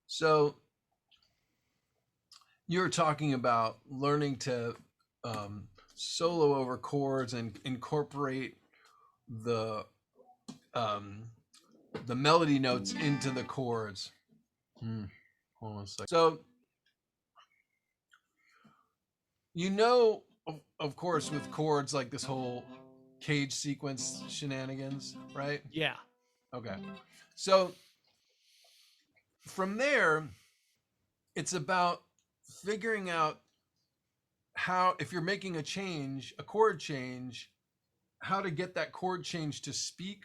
So you're talking about learning to solo over chords and incorporate the um, the melody notes into the chords. Hold on a second. So of course, with chords like this whole cage sequence shenanigans, right? Yeah. Okay. So from there, it's about figuring out how, if you're making a change, a chord change, how to get that chord change to speak,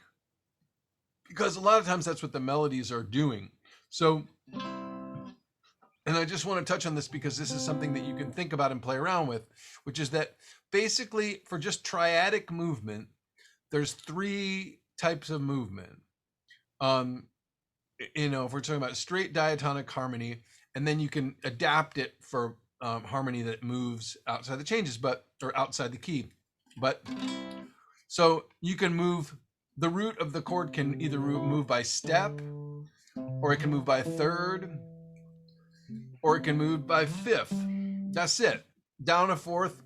because a lot of times that's what the melodies are doing. So, and I just want to touch on this because this is something that you can think about and play around with, which is that basically for just triadic movement, there's three types of movement. Um, if we're talking about straight diatonic harmony, and then you can adapt it for harmony that moves outside the changes, or outside the key. But so you can move, the root of the chord can either move by step, or it can move by third, or it can move by fifth. That's it. Down a fourth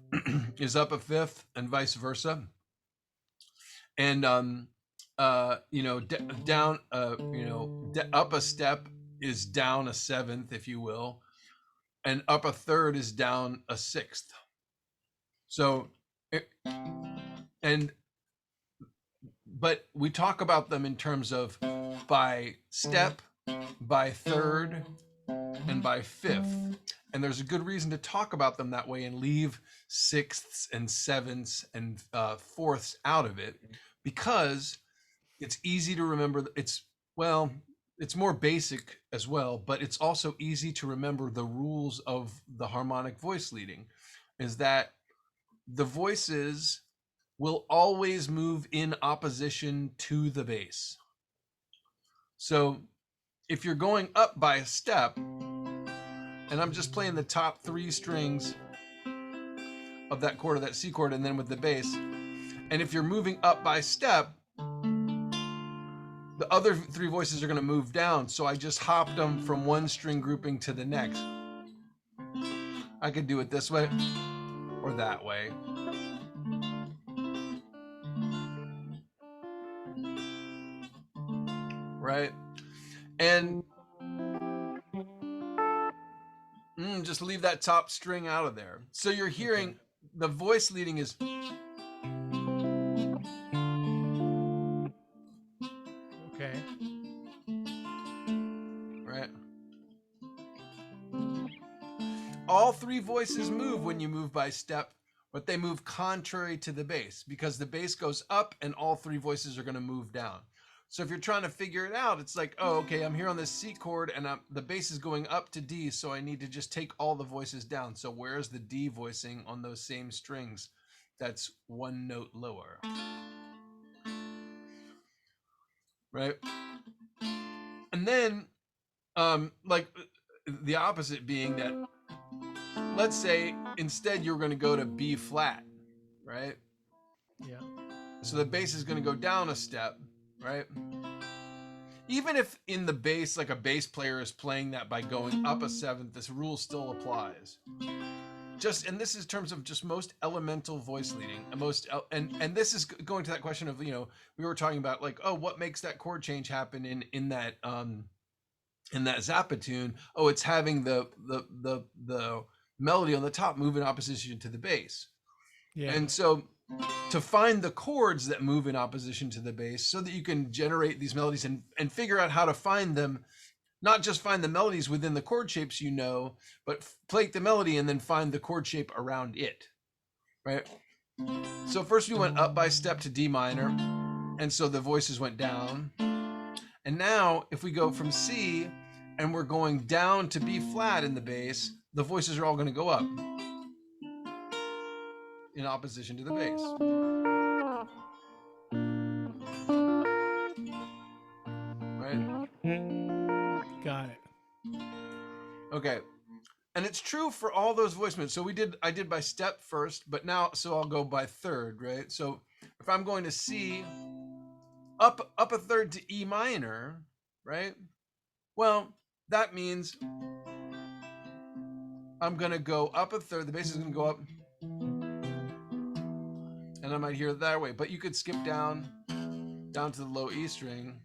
is up a fifth, and vice versa. And down up a step is down a seventh, if you will, and up a third is down a sixth. So, and but we talk about them in terms of by step, by third, and by fifth. And there's a good reason to talk about them that way and leave sixths and sevenths and fourths out of it, because it's easy to remember. It's more basic as well, but it's also easy to remember the rules of the harmonic voice leading, is that the voices will always move in opposition to the bass. So if you're going up by a step, and I'm just playing the top three strings of that chord, of that C chord, and then with the bass, and if you're moving up by step, the other three voices are going to move down. So I just hopped them from one string grouping to the next. I could do it this way or that way. Right? And just leave that top string out of there. So you're hearing the voice leading is. Okay. Right? All three voices move when you move by step, but they move contrary to the bass, because the bass goes up and all three voices are going to move down. So if you're trying to figure it out, it's like, oh, okay, I'm here on this C chord and the bass is going up to D, so I need to just take all the voices down. So where's the D voicing on those same strings? That's one note lower. Right? And then, like the opposite being that, let's say instead you're going to go to B flat, right? Yeah. So the bass is going to go down a step, right? Even if in the bass, like a bass player is playing that by going up a seventh, this rule still applies. And this is in terms of just most elemental voice leading, and this is going to that question of, we were talking about, like, oh, what makes that chord change happen in that Zappa tune? Oh, it's having the melody on the top move in opposition to the bass. Yeah. And so to find the chords that move in opposition to the bass, so that you can generate these melodies and figure out how to find them, not just find the melodies within the chord shapes, but plate the melody and then find the chord shape around it, right? So first we went up by step to D minor, and so the voices went down. And now if we go from C and we're going down to B flat in the bass, the voices are all going to go up in opposition to the bass. Right? Got it. Okay. And it's true for all those voice moves. So I did by step first, but now, so I'll go by third, right? So if I'm going to C, up a third to E minor, right? Well, that means I'm going to go up a third. The bass is going to go up, and I might hear it that way. But you could skip down to the low E string.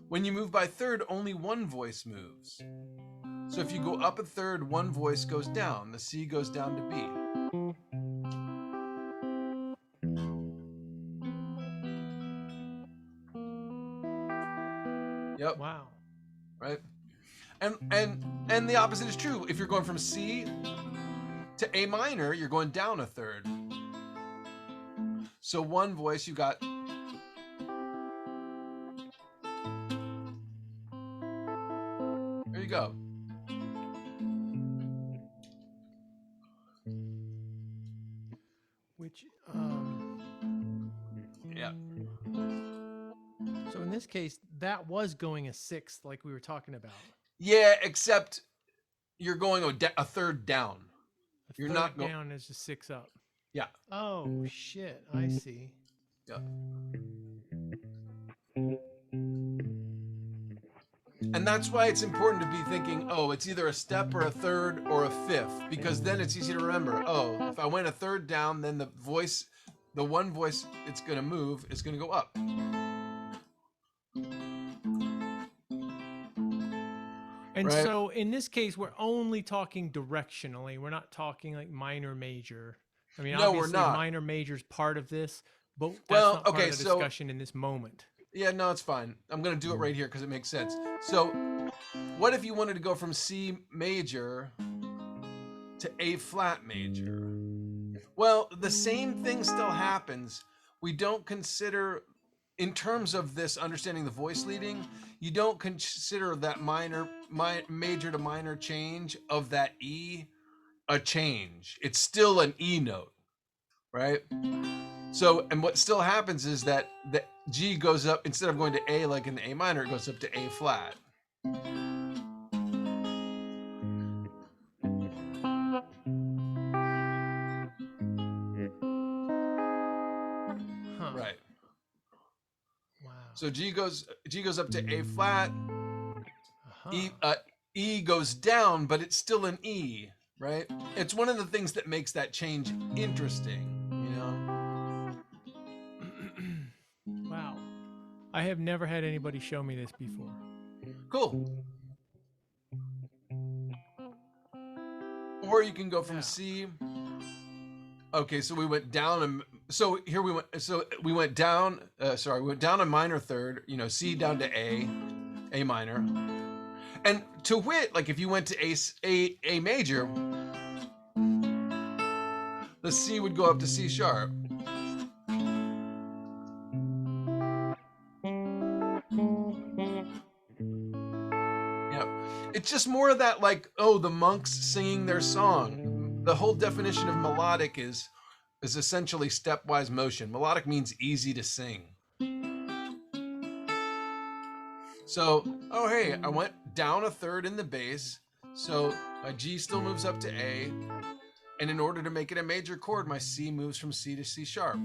When you move by third, only one voice moves. So if you go up a third, one voice goes down. The C goes down to B. Yep. Wow. Right. And the opposite is true. If you're going from C to A minor, you're going down a third. So one voice, you got. There you go. Which, Yeah. so in this case, that was going a sixth, like we were talking about. Yeah, except you're going a third down. You're Third not down is a six up. Yeah. Oh shit! I see. Yeah. And that's why it's important to be thinking, oh, it's either a step or a third or a fifth, because then it's easy to remember. Oh, if I went a third down, then the one voice it's going to move is going to go up. And right? So in this case, we're only talking directionally. We're not talking like minor major. I mean, No, we're obviously not. minor major is part of this, but that's Well, not part okay, of the so- discussion in this moment. Yeah, no, it's fine. I'm going to do it right here because it makes sense. So what if you wanted to go from C major to A flat major? Well, the same thing still happens. We don't consider, in terms of this understanding the voice leading, you don't consider that major to minor change of that E a change. It's still an E note, right? So, and what still happens is that the G goes up, instead of going to A like in the A minor, it goes up to A flat. Huh. Right. Wow. So G goes up to A flat. Uh-huh. E goes down, but it's still an E, right? It's one of the things that makes that change interesting, you know? Wow. I have never had anybody show me this before. Cool. Or you can go from Yeah. C. Okay, so we went down. So here we went. So we went down. We went down a minor third. You know, C down to A minor, and to wit, like if you went to A major, the C would go up to C sharp. It's just more of that, like, oh, the monks singing their song. The whole definition of melodic is essentially stepwise motion. Melodic means easy to sing. So, oh hey, I went down a third in the bass, so my G still moves up to A, and in order to make it a major chord, my C moves from C to C sharp.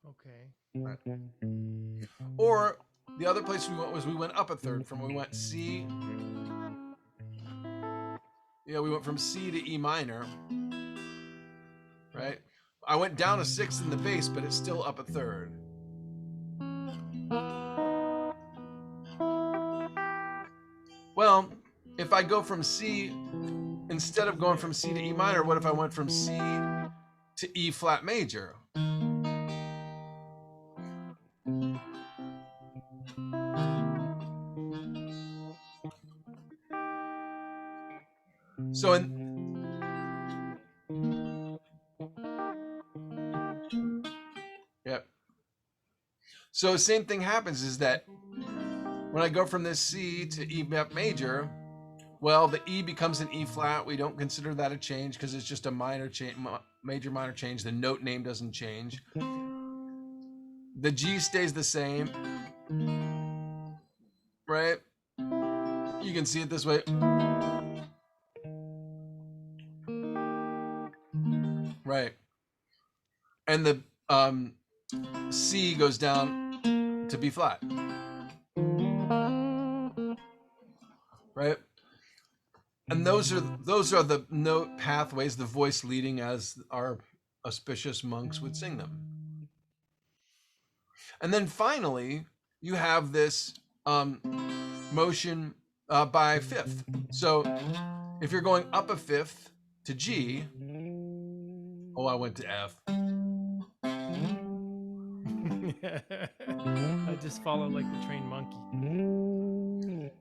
Okay. Right. Or the other place we went was we went up a third. We went C. Yeah, we went from C to E minor. Right? I went down a sixth in the bass, but it's still up a third. Well, if I go from C, instead of going from C to E minor, what if I went from C to E flat major? So yep. So same thing happens is that when I go from this C to E major, well, the E becomes an E flat. We don't consider that a change because it's just a minor change, major minor change. The note name doesn't change. The G stays the same, right? You can see it this way. Right. And C goes down to B flat, right? And those are the note pathways, the voice leading as our auspicious monks would sing them. And then finally, you have this motion by fifth. So if you're going up a fifth to G, oh, I went to F. I just follow like the trained monkey.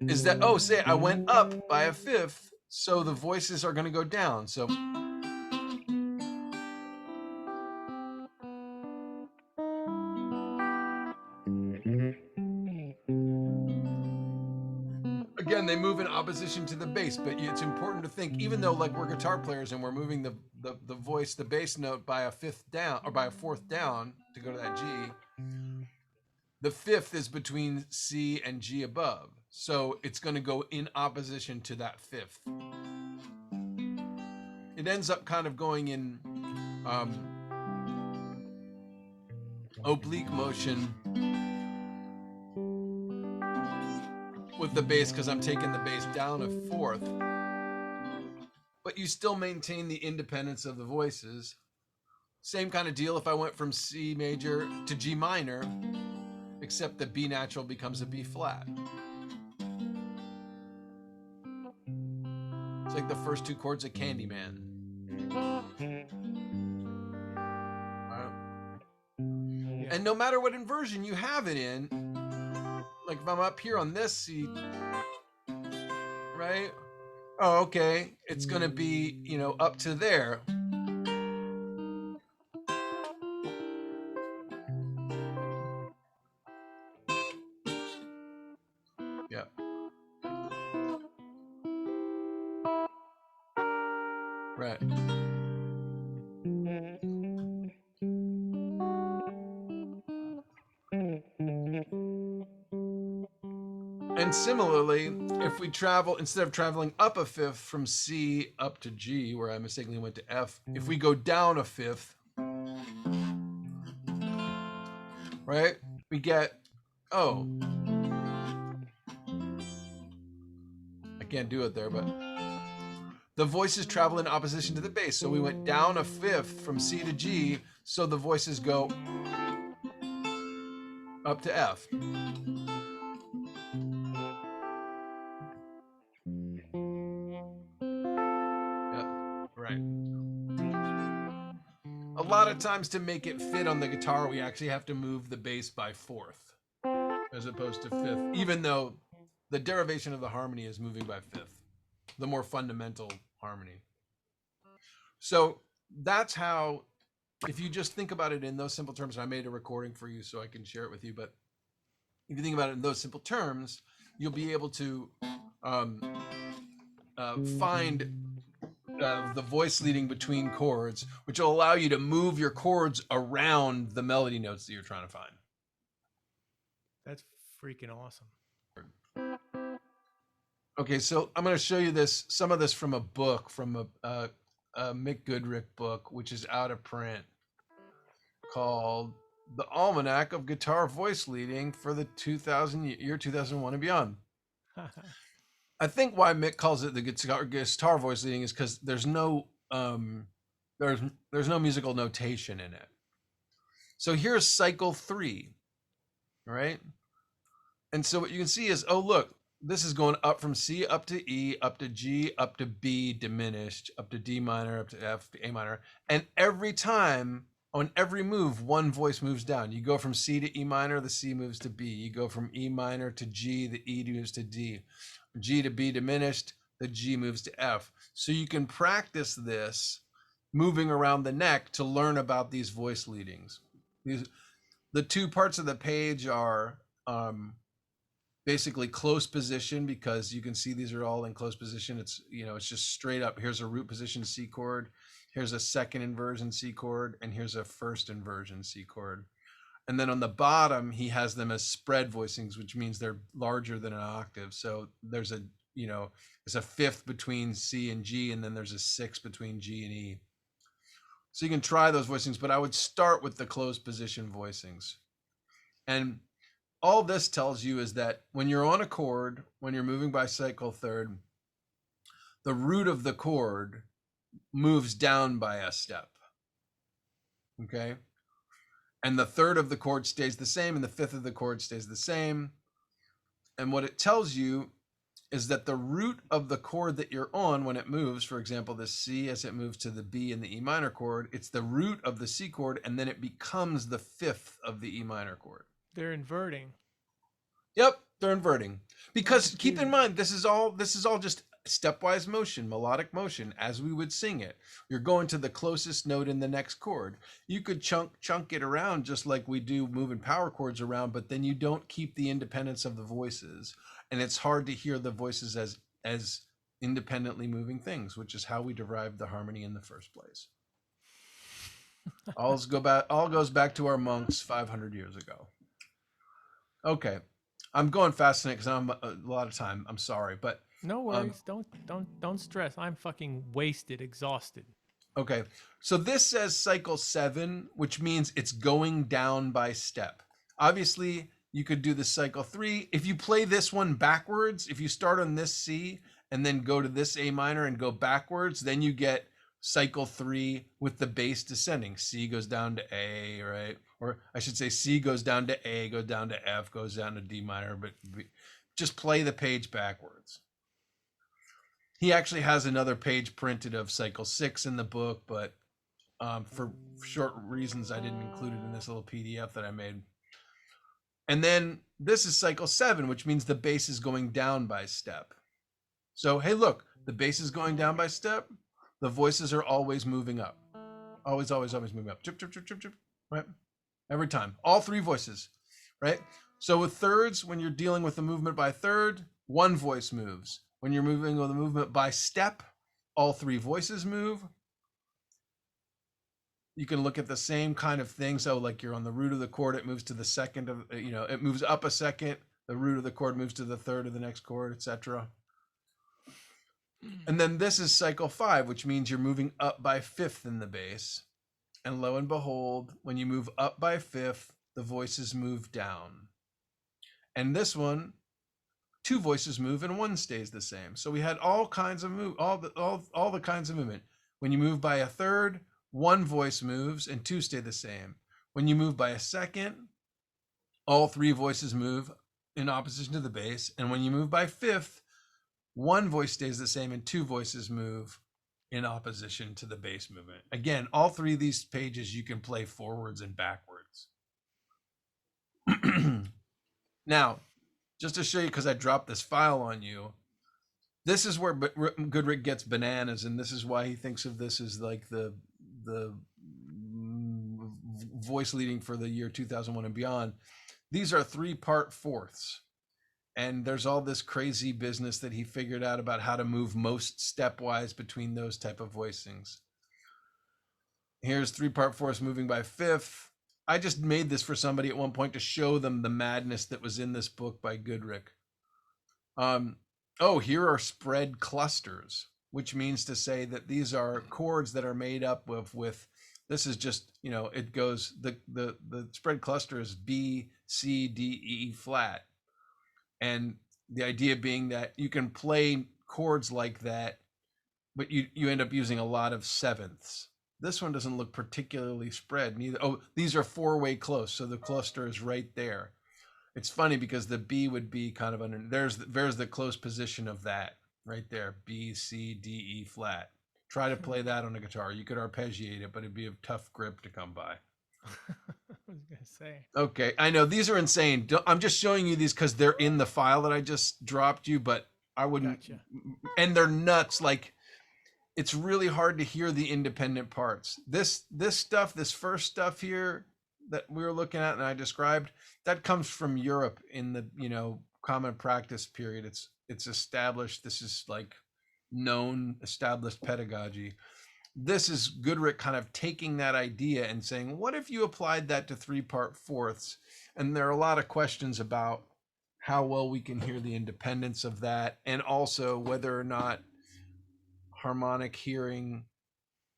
Is that, oh, say I went up by a fifth, so the voices are going to go down. So again, they move in opposition to the bass, but it's important to think, even though like we're guitar players and we're moving the voice, the bass note by a fifth down or by a fourth down to go to that G, the fifth is between C and G above. So it's going to go in opposition to that fifth. It ends up kind of going in oblique motion with the bass because I'm taking the bass down a fourth. But you still maintain the independence of the voices. Same kind of deal if I went from C major to G minor, except the B natural becomes a B flat. It's like the first two chords of Candyman. And no matter what inversion you have it in, like if I'm up here on this C, right? Oh, okay. It's going to be, up to there. Yeah. Right. And similarly, if we travel, instead of traveling up a fifth from C up to G, where I mistakenly went to F, if we go down a fifth, right, we get, oh, I can't do it there, but the voices travel in opposition to the bass. So we went down a fifth from C to G, so the voices go up to F. Yeah, right. A lot of times to make it fit on the guitar, we actually have to move the bass by fourth as opposed to fifth, even though the derivation of the harmony is moving by fifth, the more fundamental harmony. So that's how, if you just think about it in those simple terms, and I made a recording for you so I can share it with you, but if you think about it in those simple terms, you'll be able to find the voice leading between chords, which will allow you to move your chords around the melody notes that you're trying to find. That's freaking awesome. Okay, so I'm going to show you some of this from a book, from a Mick Goodrick book, which is out of print, called The Almanac of Guitar Voice Leading for the year 2001 and beyond. I think why Mick calls it the guitar voice leading is because there's no musical notation in it. So here's cycle 3, right? And so what you can see is, oh look, this is going up from C up to E, up to G, up to B diminished, up to D minor, up to F, A minor, and every time on every move, one voice moves down. You go from C to E minor, the C moves to B. You go from E minor to G, the E moves to D. G to B diminished, the G moves to F. So you can practice this moving around the neck to learn about these voice leadings. The two parts of the page are basically close position, because you can see these are all in close position. It's just straight up. Here's a root position C chord. Here's a second inversion C chord, and here's a first inversion C chord. And then on the bottom, he has them as spread voicings, which means they're larger than an octave. So there's a fifth between C and G, and then there's a sixth between G and E. So you can try those voicings, but I would start with the closed position voicings. And all this tells you is that when you're on a chord, when you're moving by cycle third, the root of the chord moves down by a step. Okay? And the third of the chord stays the same, and the fifth of the chord stays the same. And what it tells you is that the root of the chord that you're on when it moves, for example, the C as it moves to the B and the E minor chord, it's the root of the C chord, and then it becomes the fifth of the E minor chord. They're inverting. Yep, they're inverting. Because keep in confusing. mind, this is all just stepwise motion, melodic motion, as we would sing it. You're going to the closest note in the next chord. You could chunk it around just like we do moving power chords around, but then you don't keep the independence of the voices, and it's hard to hear the voices as independently moving things, which is how we derived the harmony in the first place. All goes back to our monks 500 years ago. Okay. I'm going fast tonight because I'm a lot of time. I'm sorry, but No worries. Don't stress. I'm fucking wasted, exhausted. okay. So this says cycle 7, which means it's going down by step. Obviously, you could do the cycle 3. If you play this one backwards, if you start on this C and then go to this A minor and go backwards, then you get cycle 3 with the bass descending. C goes down to A, right? Or I should say C goes down to A, goes down to F, goes down to D minor, but just play the page backwards. He actually has another page printed of cycle 6 in the book, but for short reasons, I didn't include it in this little PDF that I made. And then this is cycle 7, which means the bass is going down by step. So, hey, look, the bass is going down by step. The voices are always moving up. Always, always, always moving up. Chip, chip, chip, chip, chip. Right? Every time. All three voices. Right? So with thirds, when you're dealing with the movement by third, one voice moves. When you're moving with the movement by step, all three voices move. You can look at the same kind of thing. So like you're on the root of the chord, it moves to the second of, it moves up a second. The root of the chord moves to the third of the next chord, etc. And then this is cycle 5, which means you're moving up by fifth in the bass. And lo and behold, when you move up by fifth, the voices move down. And this one, two voices move and one stays the same. So we had all kinds of all the kinds of movement. When you move by a third, one voice moves and two stay the same. When you move by a second, all three voices move in opposition to the bass. And when you move by fifth, one voice stays the same and two voices move in opposition to the bass movement. Again, all three of these pages you can play forwards and backwards. Now, just to show you, because I dropped this file on you, this is where Goodrick gets bananas, and this is why he thinks of this as like the voice leading for the year 2001 and beyond. These are 3-part fourths. And there's all this crazy business that he figured out about how to move most stepwise between those type of voicings. Here's 3-part fourths moving by fifth. I just made this for somebody at one point to show them the madness that was in this book by Goodrick. Here are spread clusters, which means to say that these are chords that are made up with this is just, it goes, the spread cluster is B, C, D, E flat. And the idea being that you can play chords like that, but you end up using a lot of sevenths. This one doesn't look particularly spread neither. Oh, these are 4-way close, so the cluster is right there. It's funny because the B would be kind of under. There's the close position of that right there. B, C, D, E flat. Try to play that on a guitar. You could arpeggiate it, but it'd be a tough grip to come by. I was gonna say. Okay, I know these are insane. I'm just showing you these because they're in the file that I just dropped you, but I wouldn't. Gotcha. And they're nuts. Like, it's really hard to hear the independent parts. This stuff, this first stuff here that we were looking at and I described, that comes from Europe in the common practice period. It's established. This is like known, established pedagogy. This is Goodrick kind of taking that idea and saying, what if you applied that to 3-part fourths? And there are a lot of questions about how well we can hear the independence of that, and also whether or not harmonic hearing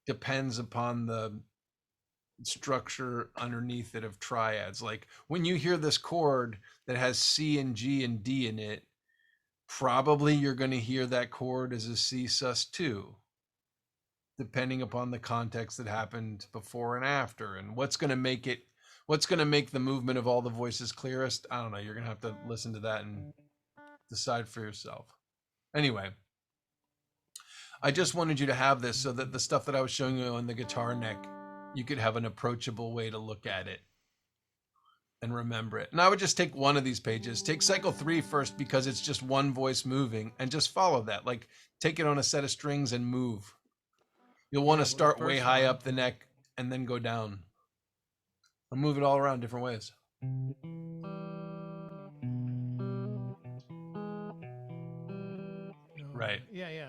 depends upon the structure underneath it of triads. Like when you hear this chord that has C and G and D in it, probably you're going to hear that chord as a C sus2, depending upon the context that happened before and after, and what's going to make the movement of all the voices clearest. I don't know. You're going to have to listen to that and decide for yourself. Anyway, I just wanted you to have this so that the stuff that I was showing you on the guitar neck, you could have an approachable way to look at it and remember it. And I would just take one of these pages. Take cycle 3 first because it's just one voice moving, and just follow that. Like take it on a set of strings and move. You'll want to start way high up the neck and then go down. And move it all around different ways. Right. Yeah.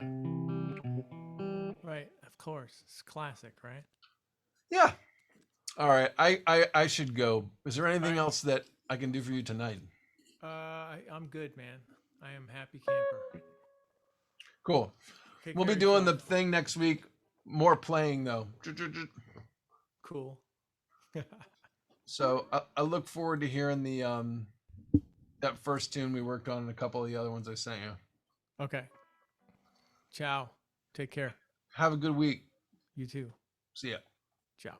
Right. Of course. It's classic, right? Yeah. All right. I should go. Is there anything right. else that I can do for you tonight? I'm good, man. I am happy camper. Cool. Take We'll be care of doing the yourself. thing next week. More playing though. Cool. So I look forward to hearing the that first tune we worked on and a couple of the other ones I sent you. Okay. Ciao. Take care. Have a good week. You too. See ya. Ciao.